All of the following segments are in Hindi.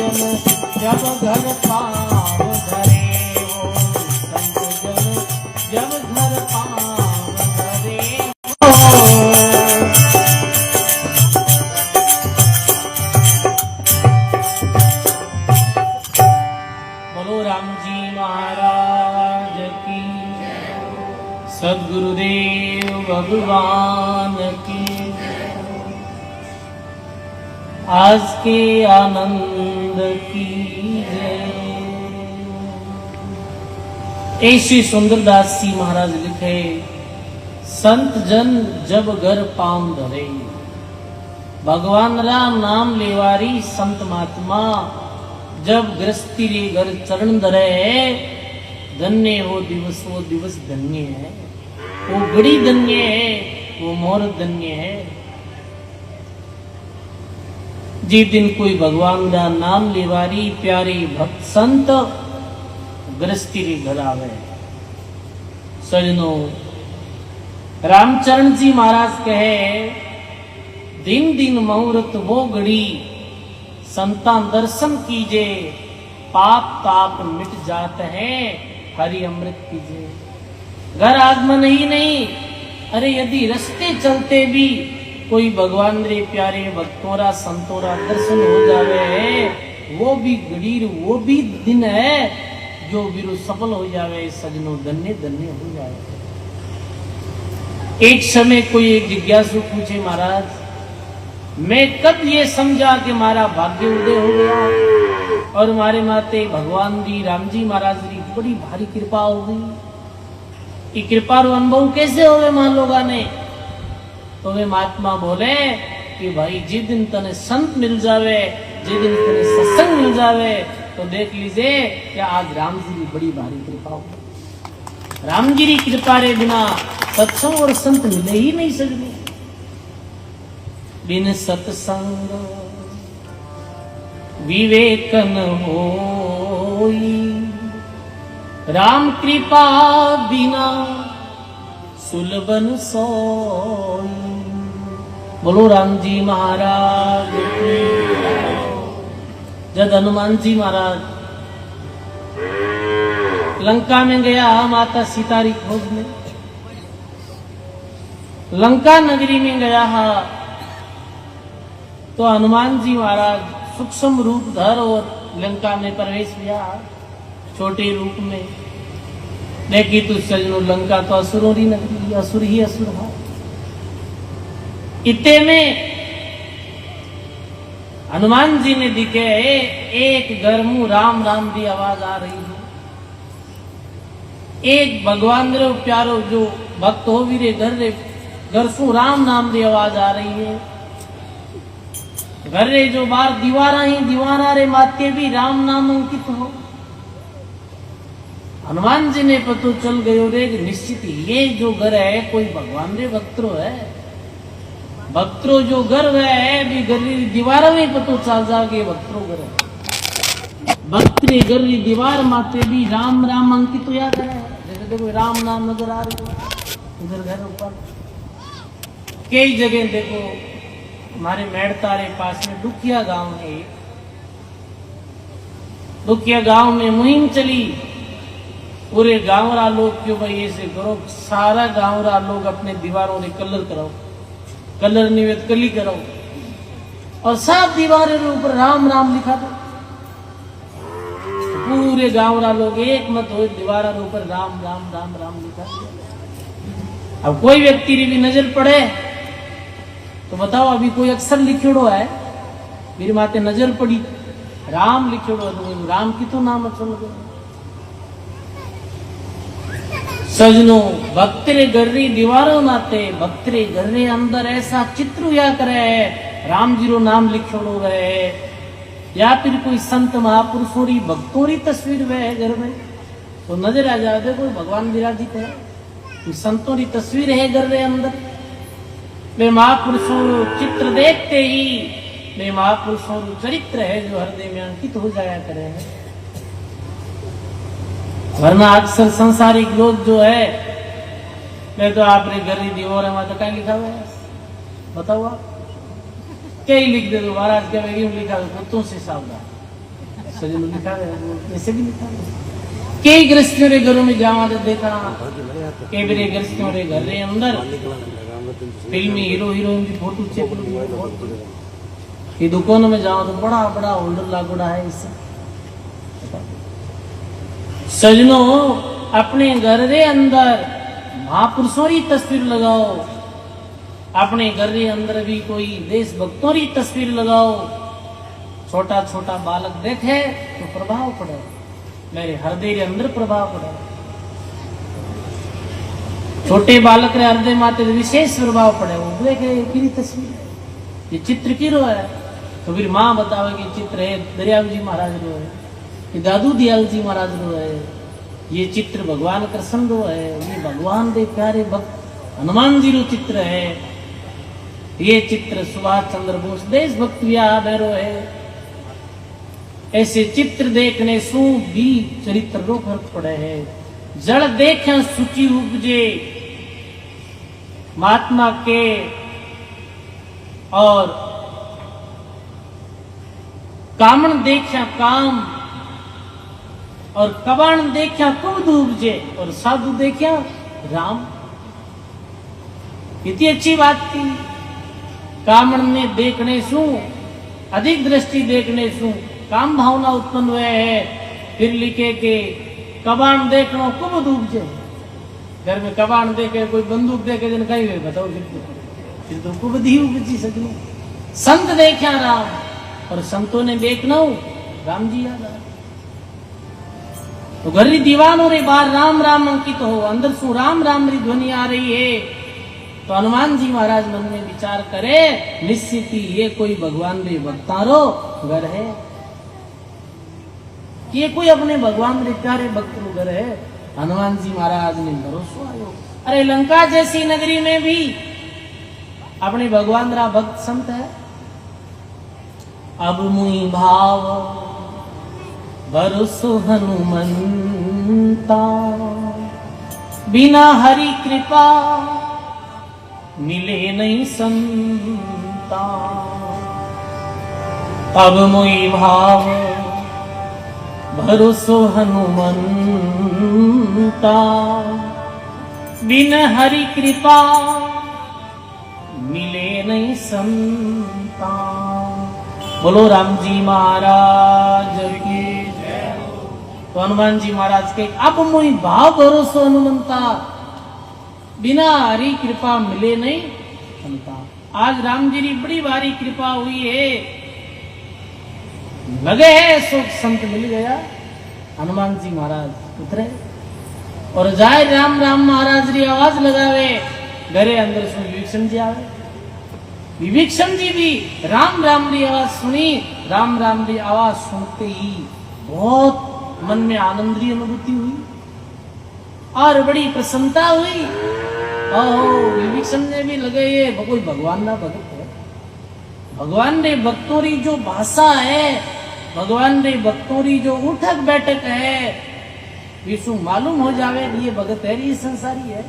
जन जब घर पाँव धरे, वो संत जन जब घर पाँव धरे हो। बोलो राम जी महाराज की, सद्गुरुदेव भगवान की। आज के आनंद की जय। ऐसे सुंदरदास जी महाराज लिखे, संत जन जब घर पाँव धरे, भगवान रा नाम लेवारी संत महात्मा जब गृहस्थी रे घर चरण धरे, धन्य वो दिवस धन्य है, वो घड़ी धन्य है, वो मुहूर्त धन्य है। जिस दिन कोई भगवान का नाम लेवारी प्यारे भक्त संत गृहस्थी रे घर आवे। सजनो, रामचरण जी महाराज कहे, दिन दिन मुहूर्त वो घड़ी, संतान दर्शन कीजे, पाप ताप मिट जाते हैं, हरि अमृत पीजे। घर आगमन ही नहीं, अरे यदि रास्ते चलते भी कोई भगवान रे प्यारे भक्तों संतों दर्शन हो जावे है, वो भी घड़ी, वो भी दिन है जो बिरु सफल हो जावे। सजनो, धन्य धन्य हो जावे। एक समय कोई एक जिज्ञासु पूछे, महाराज मैं कब ये समझा कि हमारा भाग्य उदय हो गया और हमारे माते भगवान जी राम जी महाराज की बड़ी भारी कृपा हो गई। ये कृपा रो अनुभव कैसे हो गए मान लोगा ने? तो वे महात्मा बोले कि भाई जिस दिन तने संत मिल जावे, जिस दिन तने सत्संग मिल जावे, तो देख लीजिए कि आज राम जी की बड़ी भारी कृपा हो। राम जी की कृपा रे बिना सत्संग और संत मिले ही नहीं सकते। बिन सत्संग विवेकन होई, राम कृपा बिना सुलभन सोई। बोलो राम जी महाराज की। जब हनुमान जी महाराज लंका में गया माता सीता री खोज में, लंका नगरी में गया तो हनुमान जी महाराज सूक्ष्म रूप धर और लंका में प्रवेश किया छोटे रूप में। देखी तो सजनो, लंका तो असुरों की नगरी, असुर ही असुर है। इतने में हनुमान जी ने दिखे एक घर मुंह राम राम की आवाज आ रही है। एक भगवान रे प्यारो जो भक्त हो वीरे घर सु राम नाम की आवाज आ रही है। घर रे जो बार दीवारा ही दीवाना रे माते भी राम नाम अंकित हो। हनुमान जी ने पतो चल गयो रे कि निश्चित ये जो घर है कोई भगवान रे भक्तरो है। भक्तरो जो घर है भी घर री दीवार में पतो चल जागे भक्तरो घर है। भक्त रे घर री दीवार माते भी राम राम अंकित या करे। जैसे देखो राम नाम नजर आ रही है इधर घर ऊपर। कई जगह देखो हमारे मेड़तारे पास में दुखिया गांव है। दुखिया गांव में मुहिम चली। पूरे गांव रा लोग क्यों भाई ऐसे करो, सारा गांव रा लोग अपने दीवारों ने कलर कराओ, कलर निवेद कली कराओ और सब दीवारों के ऊपर राम राम लिखा दो। पूरे गांव रा लोग एक मत हो, दीवारों के ऊपर राम राम राम राम लिखा दिया। अब कोई व्यक्ति की भी नजर पड़े तो बताओ अभी कोई अक्षर लिखोड़ो है, मेरी माते नजर पड़ी राम लिखोड़ो, तो राम की तो नाम चल गया। सजनो, भक्तरे गर्री दीवारों नाते भक्तरे गर्रे अंदर ऐसा चित्र हुआ करे राम जी रो नाम लिखोड़ो रहे, या फिर कोई संत महापुरुषों री भक्तों री तस्वीर वह घर में तो नजर आ जाए। देखो भगवान विराजित है, संतों की तस्वीर है घर रे अंदर। वे महापुरुषों चित्र देखते ही वे महापुरुषों चरित्र है जो हृदय में अंकित हो जाया करे है। वरना अक्सर संसारिक लोग जो है, मैं तो आपने घर की दीवार में तो क्या लिखा हुआ है बताओ आप? क्या ही लिख दे दो महाराज, क्या यूं लिखा हुआ कुत्तों से सावधान। सजन लिखा है ऐसे भी लिखा है कई गृहस्थियों रे घरों में जावा तो देखा कई बड़े गृहस्थियों रे घर रे अंदर फिल्मी हीरो हीरोइन की फोटो चिपक ये दुकानों में जाओ तो बड़ा बड़ा होल्डर लागोड़ा है इससे सजनों अपने घर रे अंदर महापुरुषों की तस्वीर लगाओ अपने घर रे अंदर भी कोई देशभक्तों की तस्वीर लगाओ छोटा छोटा बालक देखे तो प्रभाव पड़े मेरे हृदय के अंदर प्रभाव पड़े छोटे बालक रे हृदय माते विशेष प्रभाव पड़े वो देखे की तस्वीर है ये चित्र की रो है तो फिर माँ बतावे कि चित्र है दरियाव जी महाराज रो है ये दादू दयाल जी महाराज रो है ये चित्र भगवान कृष्ण रो है ये भगवान दे प्यारे भक्त हनुमान जी रो चित्र है ये चित्र सुभाष चंद्र बोस देशभक्त रो है ऐसे चित्र देखने सु भी चरित्र रो फर्क पड़े है जड़ देखें सूची उपजे महात्मा के और कामण देखा काम और कबाण देखा क्रोध उपजे और साधु देखा राम इतनी अच्छी बात थी कामण ने देखने सु अधिक दृष्टि देखने सु काम भावना उत्पन्न हुए है फिर लिखे के कबाण देखना कुबद उपजे घर में कबाण देखे कोई बंदूक देखे जन कहीं हुए बताओ फिर तो कुबद ही उपजी सजनो संत देखा राम और संतों ने देखना राम जी याद आ तो घर री दीवानों रे बाहर राम राम अंकित हो अंदर सु राम राम री ध्वनि आ रही है तो हनुमान जी महाराज मन में विचार करे निश्चित ही ये कोई भगवान रे भक्तारो घर है कि ये कोई अपने भगवान रे प्यारे भक्त रो घर है हनुमान जी महाराज ने भरोसा आयो अरे लंका जैसी नगरी में भी अपने भगवान रा भक्त संत है अब मुई भाव भरोसो हनुमंता बिना हरि कृपा मिले नहीं संता अब मुई भाव भरोसो हनुमंता बिना हरि कृपा मिले नहीं संता बोलो राम जी महाराज की जय तो हनुमान जी महाराज के अब मुई भाव भरोसो हनुमंता बिना हरी कृपा मिले नहीं संता आज राम जी की बड़ी भारी कृपा हुई है लगे है सुख संत मिल गया हनुमान जी महाराज उतरे और जाए राम राम महाराज री आवाज लगावे घरे अंदर सुन विभीषण जी आवे विभीषण जी भी राम राम री आवाज सुनी राम राम री आवाज सुनते ही बहुत मन में आनंद की अनुभूति हुई और बड़ी प्रसन्नता हुई विभीषण ने भी लगे ये कोई भगवान ना भगत है भगवान ने भक्तों की जो भाषा है भगवान ने भक्तों की जो उठक बैठक है विष्णु मालूम हो जावे ये भगत है ये संसारी है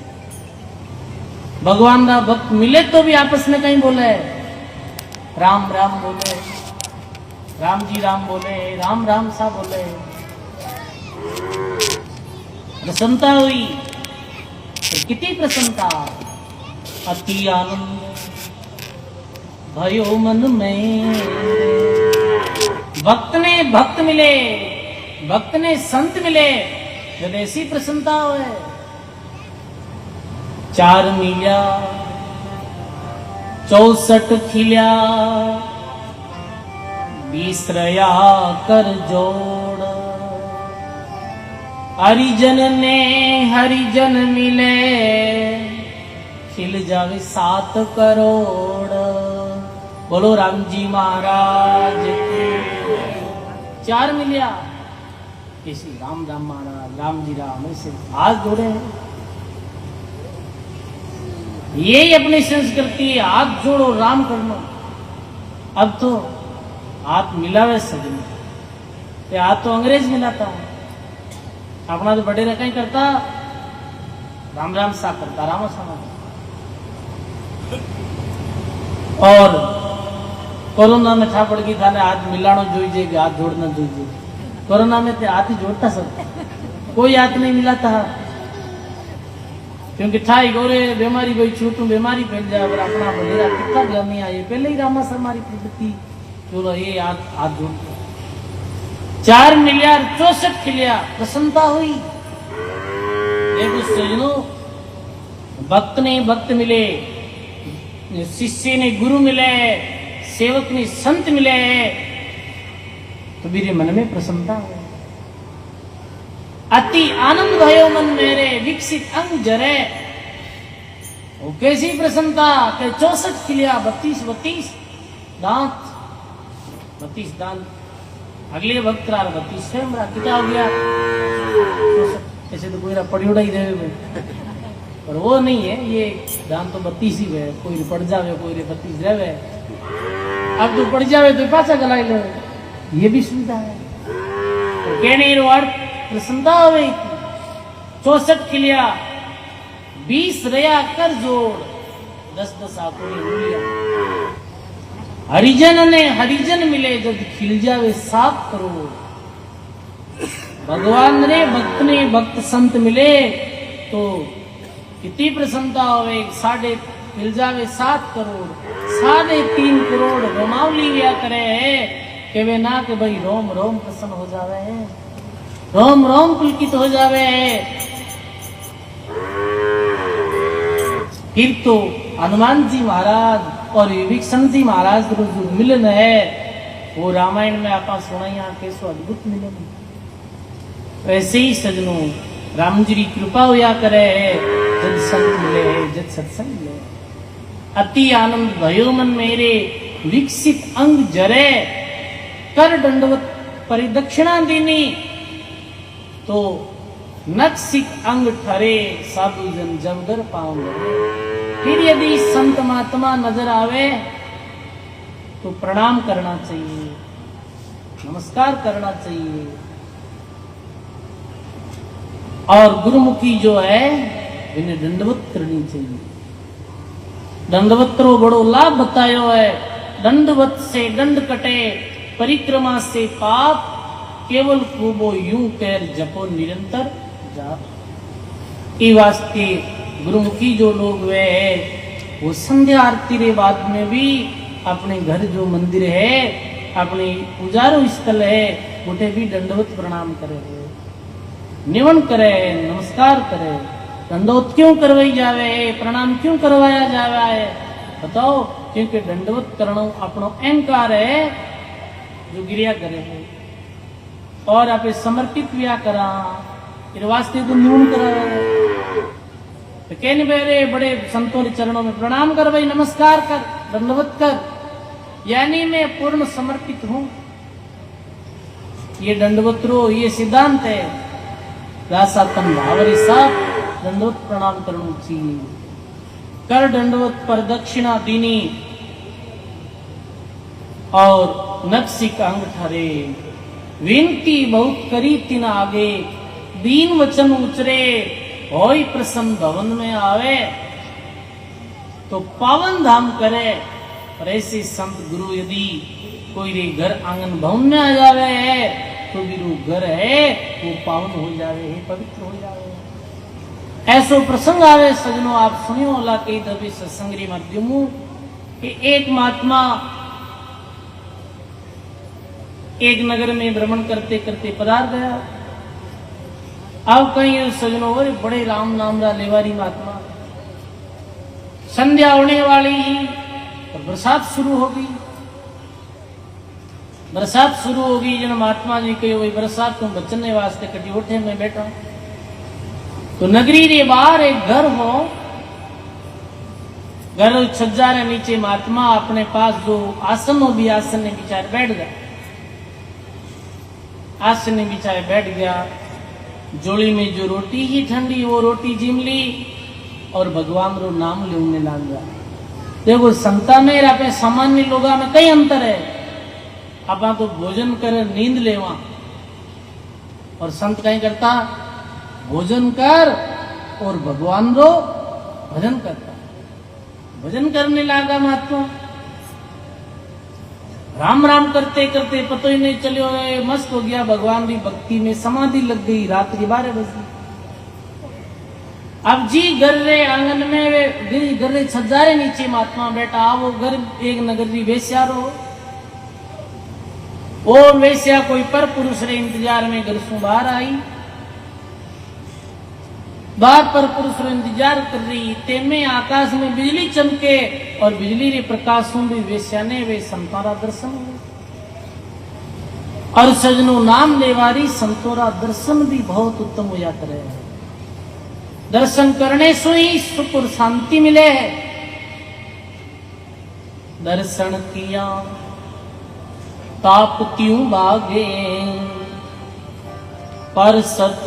भगवान का भक्त मिले तो भी आपस में कहीं बोले राम राम बोले राम जी राम बोले राम राम सा बोले प्रसन्नता हुई तो कितनी प्रसन्नता अति आनंद भयो मन में भक्त ने भक्त मिले भक्त ने संत मिले जब ऐसी प्रसन्नता हो 4 मीलिया 64 खिलिया 20 रया कर जोड़ हरिजन ने हरिजन मिले खिल जावे 7 करोड़ बोलो राम जी महाराज की 4 मिलिया किसी राम राम महाराज राम जी राम ऐसे हाथ जोड़े हैं यही अपनी संस्कृति हाथ जोड़ो राम करना अब तो हाथ मिलावे सभी हाथ तो अंग्रेज मिलाता अपना तो बड़े रखा ही करता राम राम सा करता रामा सा और कोरोना में था पड़ गई था हाथ मिलाना जोईजे हाथ जोड़ना जोईजे कोरोना में तो हाथ ही जोड़ता सब, कोई हाथ नहीं मिलाता, क्योंकि ठाई गोरे बीमारी कोई छूटू बीमारी फैल जाए और अपना बलेरा कितना गर्मी आई पहले ही रामा सर हमारी प्रवृत्ति चलो ये हाथ जोड़ता 4 मिलियन 64 खिलिया प्रसन्नता हुई। देखो सजनों, भक्त ने भक्त मिले, शिष्य ने गुरु मिले, सेवक ने संत मिले, तो मेरे मन में प्रसन्नता है। अति आनंद भयो मन मेरे विकसित अंग जरे। वो कैसी प्रसन्नता के 64 खिलिया 32 दांत 32 दांत। अगले भक्त 32 है मेरा कितना हो गया 64। ऐसे तो कोई पड़ी उड़ाई देवे पर वो नहीं है, ये दांत तो 32 ही है, कोई पड़ जावे कोई 32 रहे। अब तो पड़ जावे तो पाचा गलाई ले, ये भी सुविधा है। तो कहने अर्थ प्रसन्नता हो गई। 64 खिलिया 20 रया कर जोड़ 10 आंखों उंगलियां। हरिजन ने हरिजन मिले जब खिल जावे 7 करोड़। भगवान ने भक्त संत मिले तो कितनी प्रसन्नता होवे। 3.5 मिल जावे 7 करोड़। 3.5 करोड़ रोमावली लिया करे है के वे ना के भाई रोम रोम प्रसन्न हो जावे है, रोम रोम पुलकित हो जावे है। फिर तो हनुमान जी महाराज और विभीषण जी महाराज जो मिलन है वो रामायण में आप सुना यहाँ कैसो अद्भुत मिलन। वैसे ही सजनों राम जी की कृपा हुआ करे है जब संत मिले है जब सत्संग मिले। अति आनंद भयो मन मेरे विकसित अंग जरे। कर दंडवत परिदक्षिणा देनी तो नक्सिक अंग ठरे साधु जन जमदर पाऊंगे। फिर यदि संत महात्मा नजर आवे तो प्रणाम करना चाहिए, नमस्कार करना चाहिए। और गुरुमुखी जो है इन्हें दंडवत करनी चाहिए। दंडवत करो बड़ो लाभ बतायो है। दंडवत से दंड कटे परिक्रमा से पाप, केवल खूबो यूं कर जपो निरंतर जाप। ई वास्ते गुरुमुखी जो लोग वे है वो संध्या आरती के बाद में भी अपने घर जो मंदिर है अपने पूजारो स्थल है उठे भी दंडवत प्रणाम करे, निवन करे, नमस्कार करे। दंडवत क्यों करवाई जावे है, प्रणाम क्यों करवाया जावा है बताओ। क्योंकि दंडवत करना अपनो अहंकार है जो गिरिया करे है और आप समर्पित भी करा इस वास्ते तो न्यून करा। तो कहने बेरे बड़े संतों के चरणों में प्रणाम कर भाई, नमस्कार कर, दंडवत कर, यानी मैं पूर्ण समर्पित हूं। ये दंडवत रो ये सिद्धांत है। दासातम भावरी साहब दंडवत प्रणाम करना चाहिए। कर दंडवत पर दक्षिणा दीनी और नक्सिक अंग ठरे। विनती बहुत करी तिन आगे, दीन वचन उचरे, होई प्रसन्न भवन में आवे। तो पावन धाम करे। और ऐसे संत गुरु यदि कोई रे घर आंगन भवन में आ जावे है तो गुरु घर है वो पावन हो जावे है, पवित्र हो जावे है। ऐसो प्रसंग आवे सजनों आप सुनियो होला कई दबे सत्संग माध्यमों कि एक महात्मा एक नगर में भ्रमण करते करते पधार गया। अब कहीं सजनों और बड़े राम नाम रा लेवारी महात्मा। संध्या होने वाली ही और बरसात शुरू हो गई। बरसात शुरू हो गई जन महात्मा जी कहो वही बरसात तुम बचने वास्ते कटी उठे में बैठा। तो नगरी के बाहर एक घर हो, घर छज्जा रे नीचे महात्मा अपने पास जो आसन हो भी आसन ने बिचारे बैठ गया। आसन ने बिचारे बैठ गया। जोड़ी में जो रोटी ही ठंडी वो रोटी जिम ली और भगवान रो नाम लेने लग गया। देखो संता में आपे सामान्य लोगा में कई अंतर है। आप तो भोजन करे नींद लेवा और संत कहीं करता भोजन कर और भगवान रो भजन करता। भजन करने लगा महात्मा। राम राम करते करते पता ही नहीं चलो मस्त हो गया, भगवान की भक्ति में समाधि लग गई। रात के 12 बजे अब जी घर रे आंगन में घर रे छजारे नीचे महात्मा बैठा। आवो घर एक नगरी वेश्या रो, ओ वेश्या कोई पर पुरुष रे इंतजार में घर सु बाहर आई। बाहर पर पुरुष रो इंतजार कर रही, तेमे आकाश में बिजली चमके और बिजली रे प्रकाश भी वेश्या ने वे संतोरा दर्शन हुए। और सजनो नाम लेवारी संतोरा दर्शन भी बहुत उत्तम हो जाता है। दर्शन करने से ही सुख और शांति मिले है। दर्शन किया ताप क्यों बागे, पर सत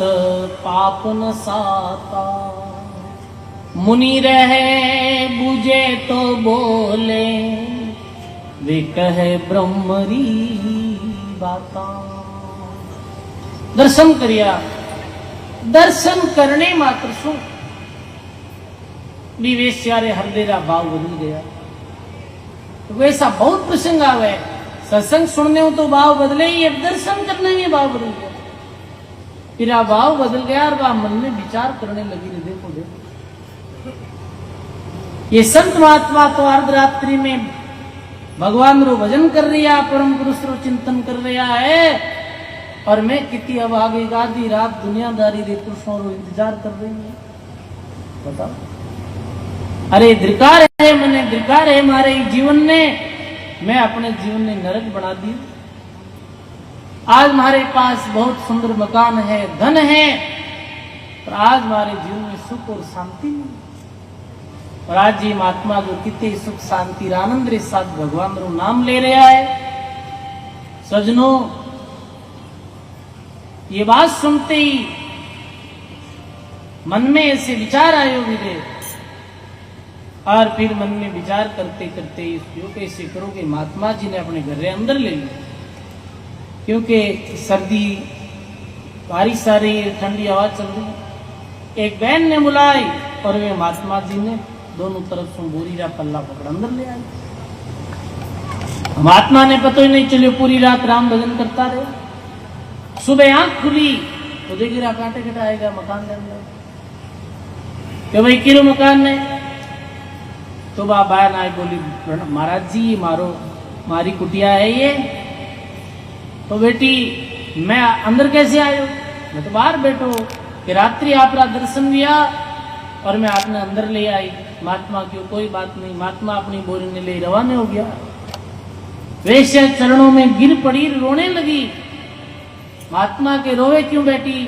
पाप न साता। मुनि रहे बुझे तो बोले, वे कहे ब्रह्मरी बाता। दर्शन करिया, दर्शन करने मात्र सु विवेश्यारे हृदय भाव बदल गया। तो वैसा बहुत प्रसंग आवे, सत्संग सुनने हो तो भाव बदले ही, अब दर्शन करने में भाव बदल गया। फिर भाव बदल गया और वह मन में विचार करने लगी। देखो देखो ये संत महात्मा तो अर्धरात्रि में भगवान रो भजन कर रहा, परम पुरुष रो चिंतन कर रहा है, और मैं कितनी अब आगे आधी रात दुनियादारी रे पुरुषों रो इंतजार कर रही हूँ। बताओ, अरे धिक्कार है, मैंने धिक्कार है हमारे जीवन ने, मैं अपने जीवन ने नरक बना दी। आज हमारे पास बहुत सुंदर मकान है, धन है, पर आज हमारे जीवन में सुख और शांति नहीं। और आज ये महात्मा जो कितने सुख शांति आनंद के साथ भगवान रो नाम ले रहा है। सजनों, ये बात सुनते ही मन में ऐसे विचार आए मेरे, और फिर मन में विचार करते करते इसको कैसे करो कि महात्मा जी ने अपने घर के अंदर ले लिया, क्योंकि सर्दी बारिश आ रही है, ठंडी हवा चल रही है। एक बहन ने बुलाई और वे महात्मा जी ने दोनों तरफ से बोरी का पल्ला पकड़ अंदर ले आई। महात्मा ने पता ही नहीं चलियो, पूरी रात राम भजन करता रहे। सुबह आंख खुली तो देख रहा कांटे कटा आएगा मकान के अंदर, क्यों भाई किलो मकान ने। तो बाबा ना बोली, महाराज जी मारो मारी कुटिया है ये। तो बेटी मैं अंदर कैसे आयो, मैं तो बाहर बैठो कि रात्रि आपका दर्शन हुआ और मैं आपने अंदर ले आई। महात्मा क्यों, कोई बात नहीं। महात्मा अपनी बोरी ने ले रवाना हो गया। वेश्या चरणों में गिर पड़ी, रोने लगी। महात्मा के रोवे क्यों बेटी,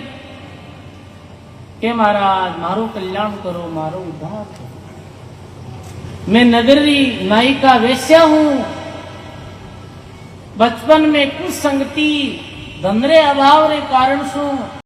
के महाराज मारो कल्याण करो, मारो उद्धार करो। मैं नगरी नायिका वेश्या हूं, बचपन में कुछ संगति धन रे अभाव रे कारण सु